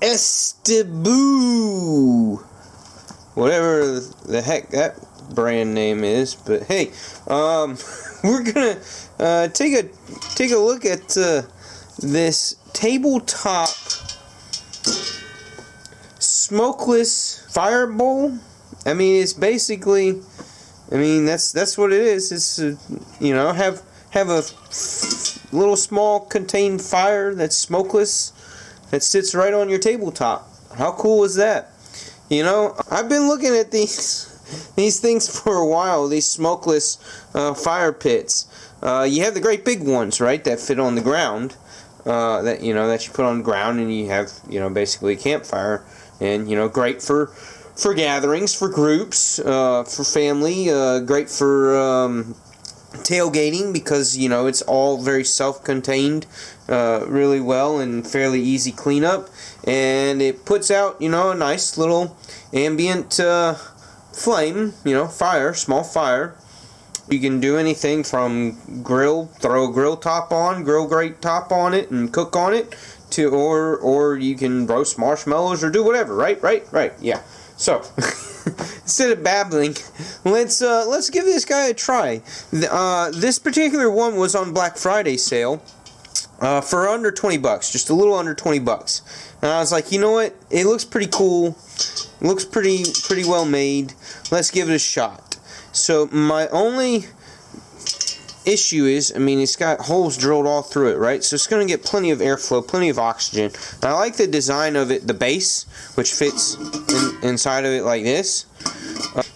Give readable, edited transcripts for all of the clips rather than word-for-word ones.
Estebu, whatever the heck that brand name is. But hey, we're gonna take a look at this tabletop smokeless fire bowl. I mean, it's basically, I mean, that's what it is. It's you know, have a little small contained fire that's smokeless that sits right on your tabletop. How cool is that? You know, I've been looking at these things for a while. These smokeless fire pits. You have the great big ones, right, that fit on the ground. That you put on the ground, and you have, you know, basically a campfire, and, you know, great for gatherings, for groups, for family, great for tailgating, because, you know, it's all very self-contained really well and fairly easy cleanup, and it puts out, you know, a nice little ambient flame, you know, fire, small fire. You can do anything from throw a grill top on, grill grate top on it, and cook on it, to or you can roast marshmallows or do whatever. Right, yeah. So instead of babbling, let's give this guy a try. This particular one was on Black Friday sale for under $20, just a little under $20. And I was like, you know what? It looks pretty cool. It looks pretty well made. Let's give it a shot. So my only issue is, I mean, it's got holes drilled all through it, right? So it's going to get plenty of airflow, plenty of oxygen. And I like the design of it, the base, which fits inside of it like this.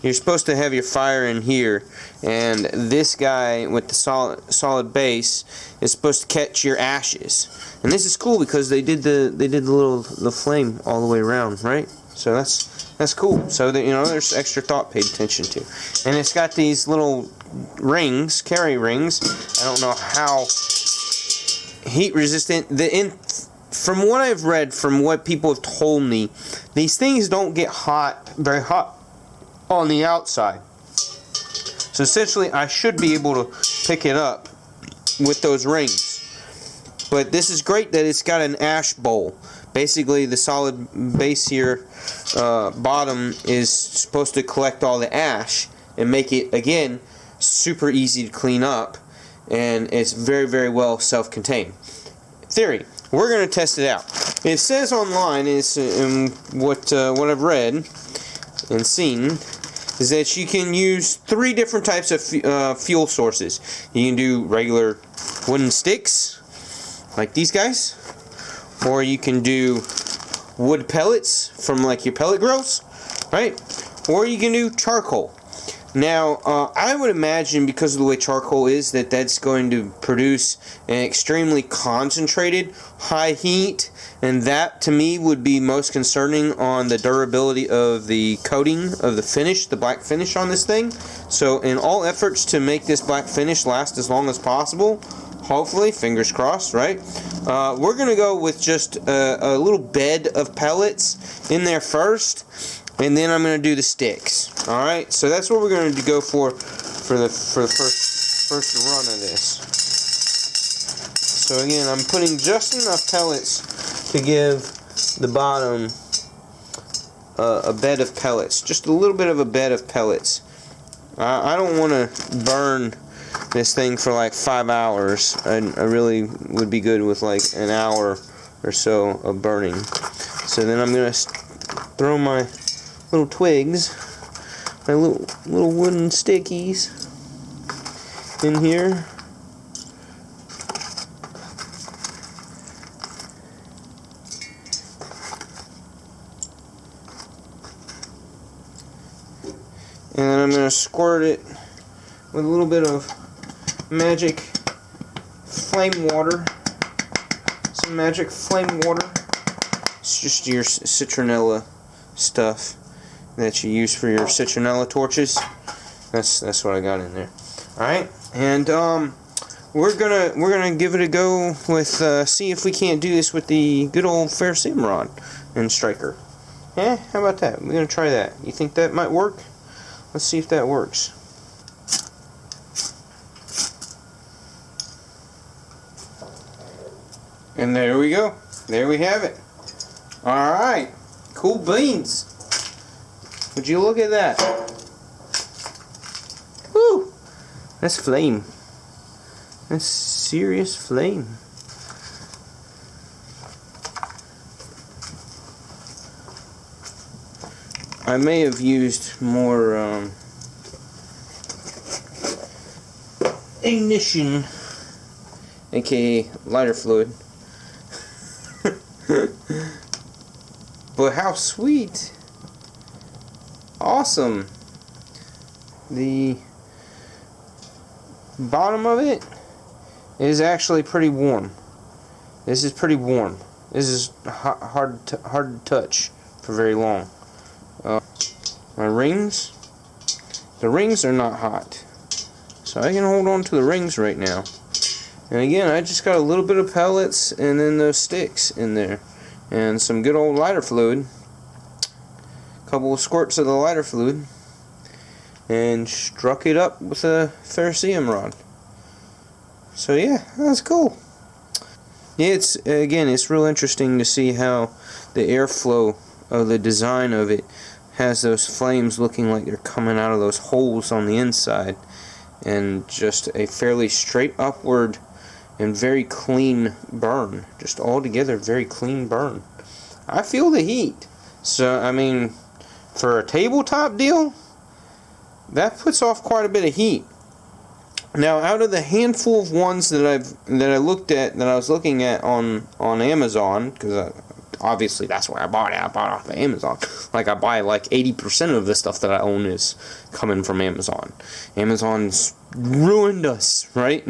You're supposed to have your fire in here, and this guy with the solid base is supposed to catch your ashes. And this is cool because they did the flame all the way around, right? So that's cool. So that, you know, there's extra thought paid attention to. And it's got these little rings, carry rings. I don't know how heat resistant. From what I've read, from what people have told me, these things don't get very hot on the outside. So essentially, I should be able to pick it up with those rings. But this is great that it's got an ash bowl. Basically, the solid base here, bottom, is supposed to collect all the ash and make it, again, super easy to clean up. And it's very, very well self-contained. Theory. We're going to test it out. It says online, in what I've read and seen, is that you can use 3 different types of fuel sources. You can do regular wooden sticks, like these guys, or you can do wood pellets from like your pellet grills, right? Or you can do charcoal. Now, I would imagine, because of the way charcoal is, that's going to produce an extremely concentrated high heat, and that, to me, would be most concerning on the durability of the coating of the finish, the black finish on this thing. So, in all efforts to make this black finish last as long as possible, hopefully, fingers crossed, right? We're going to go with just a little bed of pellets in there first, and then I'm going to do the sticks. All right, so that's what we're going to go for the first run of this. So again, I'm putting just enough pellets to give the bottom a bed of pellets, just a little bit of a bed of pellets. I don't want to burn this thing for like 5 hours. I really would be good with like an hour or so of burning. So then I'm going to throw my little twigs, my little wooden stickies in here. And then I'm going to squirt it with a little bit of magic flame water. Some magic flame water. It's just your citronella stuff that you use for your citronella torches. That's what I got in there. All right, and we're gonna give it a go with see if we can't do this with the good old ferrocerium rod and striker. Yeah, how about that? We're gonna try that. You think that might work? Let's see if that works. And there we go. There we have it. Alright. Cool beans. Would you look at that? Woo! That's flame. That's serious flame. I may have used more ignition, aka lighter fluid. But how sweet! Awesome! The bottom of it is actually pretty warm. This is pretty warm. This is hard to touch for very long. My rings, the rings are not hot, so I can hold on to the rings right now. And again, I just got a little bit of pellets and then those sticks in there, and some good old lighter fluid, a couple of squirts of the lighter fluid, and struck it up with a ferrocerium rod. So yeah, that's cool. Yeah, it's real interesting to see how the airflow of the design of it has those flames looking like they're coming out of those holes on the inside, and just a fairly straight upward and very clean burn. Just altogether very clean burn. I feel the heat. So I mean, for a tabletop deal, that puts off quite a bit of heat. Now, out of the handful of ones that I was looking at on Amazon, because obviously that's where I bought it. I bought it off of Amazon. Like, I buy like 80% of the stuff that I own is coming from Amazon. Amazon's ruined us, right?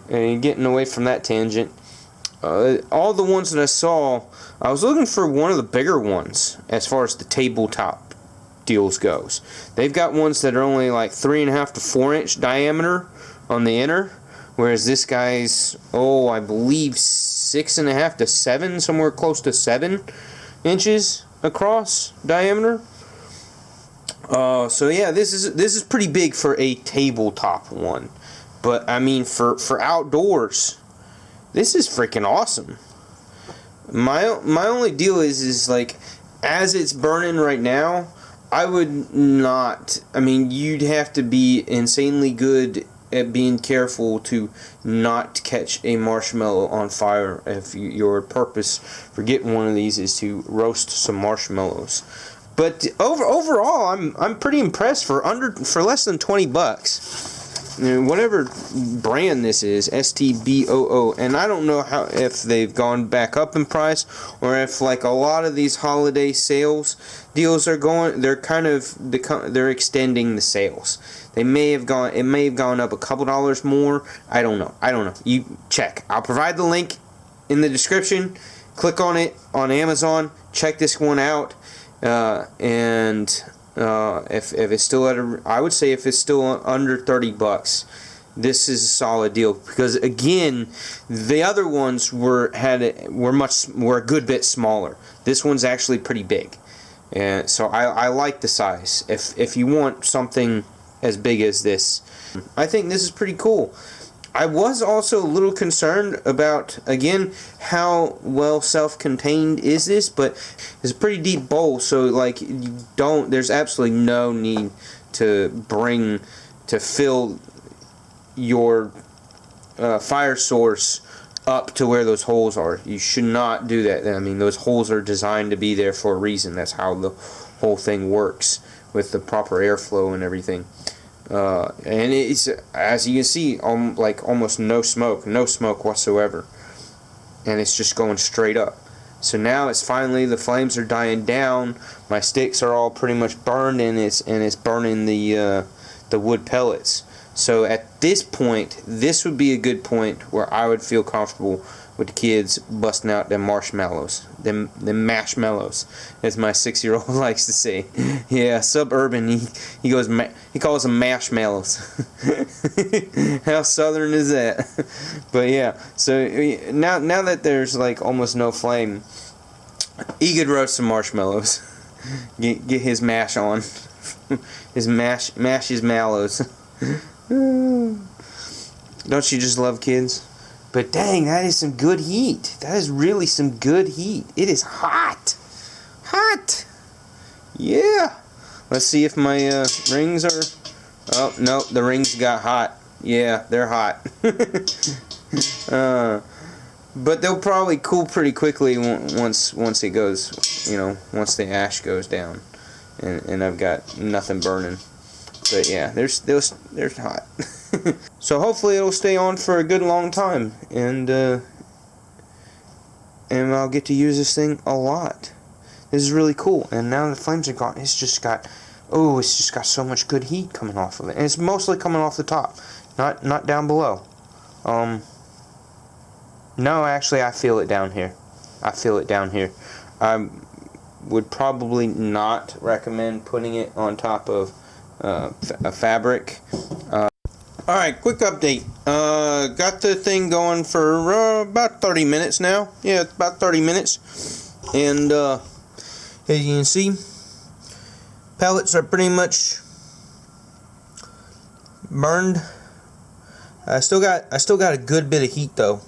And getting away from that tangent, all the ones that I saw, I was looking for one of the bigger ones as far as the tabletop deals goes. They've got ones that are only like 3.5 to 4 inch diameter on the inner, whereas this guy's, I believe 6.5 to 7, somewhere close to 7 inches across diameter. So yeah, this is pretty big for a tabletop one, but I mean for outdoors, this is freaking awesome. My only deal is like, as it's burning right now, I would not, I mean, you'd have to be insanely good at being careful to not catch a marshmallow on fire if your purpose for getting one of these is to roast some marshmallows. But overall, I'm pretty impressed for less than $20. Whatever brand this is, STBOO, and I don't know if they've gone back up in price, or if like a lot of these holiday sales deals are going, they're extending the sales. It may have gone up a couple dollars more. I don't know. You check. I'll provide the link in the description. Click on it on Amazon. Check this one out, if it's still I would say if it's still under $30, this is a solid deal, because again, the other ones were a good bit smaller. This one's actually pretty big, and so I like the size. If you want something as big as this, I think this is pretty cool. I was also a little concerned about, again, how well self-contained is this, but it's a pretty deep bowl, so like there's absolutely no need to fill your fire source up to where those holes are. You should not do that. I mean, those holes are designed to be there for a reason. That's how the whole thing works, with the proper airflow and everything. And it's, as you can see, like almost no smoke whatsoever, and it's just going straight up. So now it's finally, the flames are dying down. My sticks are all pretty much burned, and it's burning the wood pellets. So at this point, this would be a good point where I would feel comfortable with the kids busting out them marshmallows, them mashmallows, as my 6-year-old likes to say. Yeah, suburban. He calls them mashmallows. How southern is that? But yeah, so now that there's like almost no flame, he could roast some marshmallows. Get his mash on. Mash his mallows. Don't you just love kids? But dang, that is some good heat. That is really some good heat. It is hot. Hot. Yeah. Let's see if my rings are... Oh, no, the rings got hot. Yeah, they're hot. But they'll probably cool pretty quickly once it goes, you know, once the ash goes down, and I've got nothing burning. But yeah, they're hot. So hopefully it'll stay on for a good long time, and I'll get to use this thing a lot. This is really cool. And now the flames are gone. It's just got so much good heat coming off of it, and it's mostly coming off the top, not down below. No, actually, I feel it down here. I feel it down here. I would probably not recommend putting it on top of a fabric. Alright, quick update. Got the thing going for about 30 minutes now. Yeah, about 30 minutes. And as you can see, pellets are pretty much burned. I still got a good bit of heat though.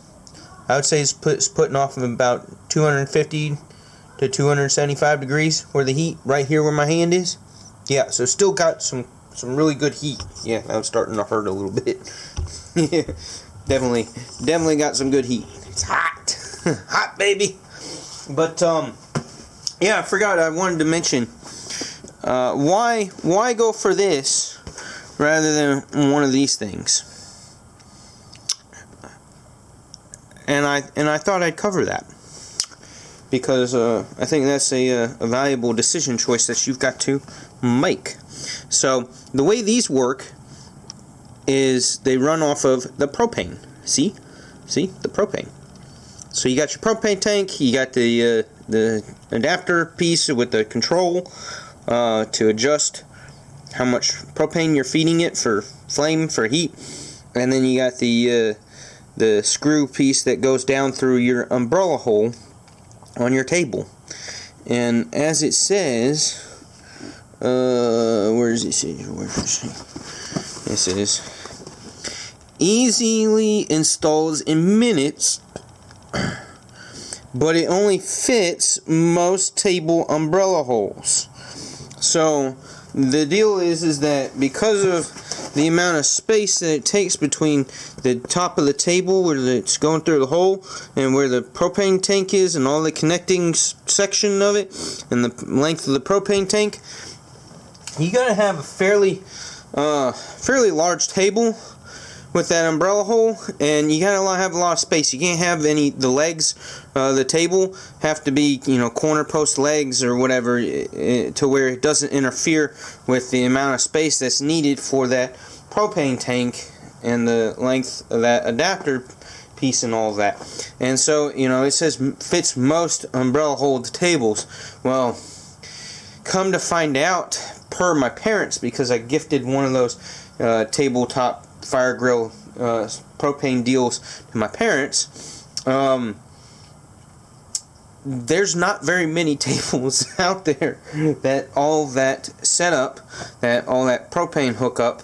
I would say it's putting off of about 250 to 275 degrees where the heat right here where my hand is. Yeah, so still got some really good heat. Yeah, now it's starting to hurt a little bit. Yeah, definitely got some good heat. It's hot. Hot, baby. But yeah, I forgot I wanted to mention why go for this rather than one of these things. And I thought I'd cover that because I think that's a valuable decision choice that you've got to make. So the way these work is they run off of the propane. See the propane. So you got your propane tank. You got the adapter piece with the control to adjust how much propane you're feeding it for flame, for heat, and then you got the screw piece that goes down through your umbrella hole on your table. And as it says, where does it say? It says, easily installs in minutes, but it only fits most table umbrella holes. So the deal is that because of the amount of space that it takes between the top of the table where it's going through the hole and where the propane tank is and all the connecting section of it and the length of the propane tank, you gotta have a fairly large table with that umbrella hole, and you gotta have a lot of space. You can't have the legs, the table have to be, you know, corner post legs or whatever, to where it doesn't interfere with the amount of space that's needed for that propane tank and the length of that adapter piece and all of that. And so, you know, it says fits most umbrella hole tables. Well, come to find out, per my parents, because I gifted one of those tabletop fire grill propane deals to my parents, there's not very many tables out there that all that setup, that all that propane hookup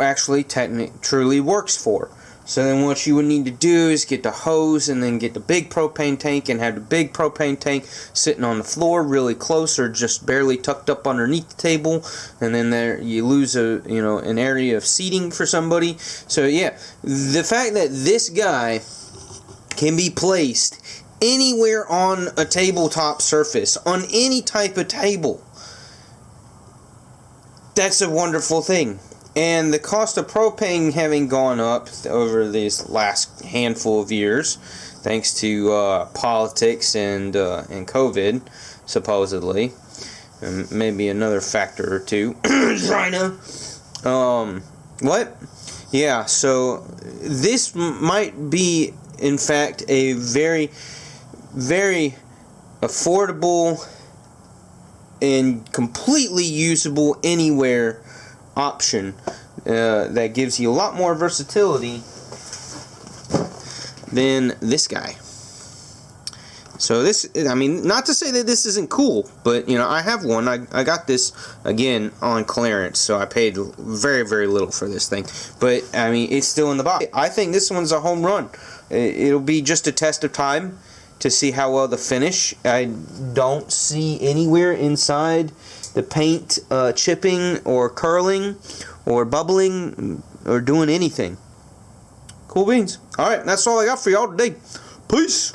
actually truly works for. So then what you would need to do is get the hose and then get the big propane tank and have the big propane tank sitting on the floor really close or just barely tucked up underneath the table, and then there you lose an area of seating for somebody. So yeah, the fact that this guy can be placed anywhere on a tabletop surface, on any type of table, that's a wonderful thing. And the cost of propane having gone up over these last handful of years, thanks to politics and COVID, supposedly, and maybe another factor or two, China. What? Yeah. So this might be, in fact, a very, very affordable and completely usable anywhere option that gives you a lot more versatility than this guy. So this, I mean, not to say that this isn't cool, but you know, I have one. I got this again on clearance, so I paid very, very little for this thing. But I mean, it's still in the box. I think this one's a home run. it'll be just a test of time to see how well the finish. I don't see anywhere inside the paint chipping or curling or bubbling or doing anything. Cool beans. Alright, that's all I got for y'all today. Peace.